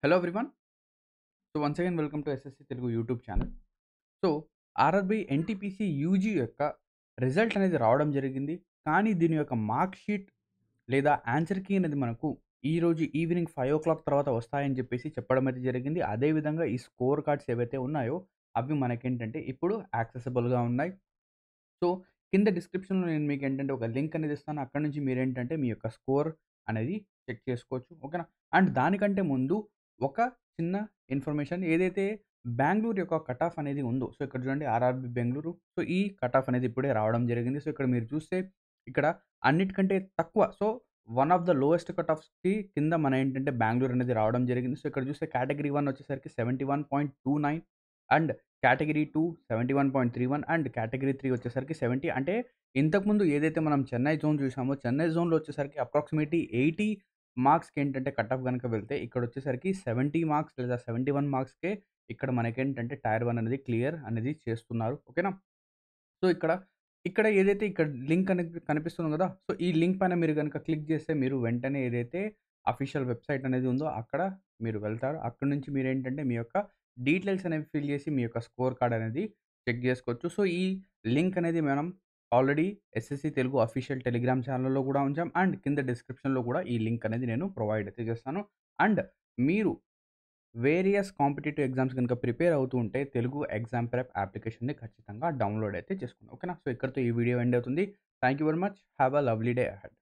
Hello everyone. So once again welcome to SSC Telugu YouTube channel. So RRB NTPC UG యొక్క result అనేది రావడం జరిగింది. కానీ దీని యొక్క మార్క్ షీట్ లేదా ఆన్సర్ కీ అనేది మనకు ఈరోజు ఈవినింగ్ 5:00 తర్వాత వస్తాయని చెప్పేసి చెప్పడం అయితే జరిగింది. అదేవిధంగా ఈ స్కోర్ కార్డ్స్ ఏవైతే ఉన్నాయో అవి మనకేంటంటే ఇప్పుడు యాక్సెసిబుల్‌గా ఉన్నాయి. సో, కింద డిస్క్రిప్షన్‌లో నేను మీకేంటంటే ఒక లింక్ అనేది ఇస్తాను. అక్కడి నుంచి మీరేంటంటే మీ యొక్క స్కోర్ అనేది చెక్ చేసుకోవచ్చు. ఓకేనా? అండ్ దానికంటే ముందు ఒక చిన్న ఇన్ఫర్మేషన్ ఏదైతే బెంగుళూరు యొక్క కట్ ఆఫ్ అనేది ఉందో, సో, ఇక్కడ చూడండి ఆర్ఆర్‌బీ బెంగుళూరు. సో, ఈ కట్ ఆఫ్ అనేది ఇప్పుడే రావడం జరిగింది. సో, ఇక్కడ మీరు చూస్తే ఇక్కడ అన్నిటికంటే తక్కువ, so, one of the lowest cut ఆఫ్స్‌కి కింద మన ఏంటంటే బెంగుళూరు అనేది రావడం జరిగింది. సో, ఇక్కడ చూస్తే కేటగరీ 1 వచ్చేసరికి 71.29 అండ్ కేటగరీ 2 71.31 అండ్ కేటగరీ 3 వచ్చేసరికి 70. అంటే ఇంతకుముందు ఏదైతే మనం చెన్నై జోన్ చూసామో, చెన్నై జోన్‌లో వచ్చేసరికి అప్రాక్సిమేట్‌లీ 80 మార్క్స్‌కేంటంటే కట్ ఆఫ్ గనక వెళ్తే, ఇక్కడొచ్చేసరికి 70 మార్క్స్ లేదా 71 మార్క్స్‌కే ఇక్కడ మనకేంటంటే టైర్ 1 అనేది క్లియర్ అనేది చేస్తున్నారు. ఓకేనా? సో, ఇక్కడ ఏదైతే ఇక్కడ లింక్ అనేది కనిపిస్తుంది గదా! సో, ఈ లింక్ పైన మీరు గనక క్లిక్ చేస్తే మీరు వెంటనే ఏదైతే అఫీషియల్ వెబ్‌సైట్ అనేది ఉందో అక్కడ మీరు వెళ్తారు. అక్కడి నుంచి మీరేంటంటే మీ యొక్క డీటెయిల్స్ అనేవి ఫిల్ చేసి మీ యొక్క స్కోర్ కార్డ్ అనేది చెక్ జేసుకోవచ్చు. సో, ఈ లింక్ అనేది మనం already SSC Telugu official Telegram ఛానెల్‌లో గూడా ఉంచాం. అండ్ కింద డిస్క్రిప్షన్‌లో గూడా ఈ లింక్ అనేది నేను ప్రొవైడ్ అయితే చేస్తాను. అండ్ మీరు వేరియస్ కాంపిటీటివ్ ఎగ్జామ్స్ గనుక ప్రిపేర్ అవుతూ ఉంటే తెలుగు ఎగ్జామ్ ప్రెప్ అప్లికేషన్‌ని ఖచ్చితంగా డౌన్‌లోడ్ అయితే చేసుకోండి. ఓకేనా? సో, ఇక్కడితో ఈ వీడియో ఎండ్ అవుతుంది. Thank you very much. Have a lovely day ahead.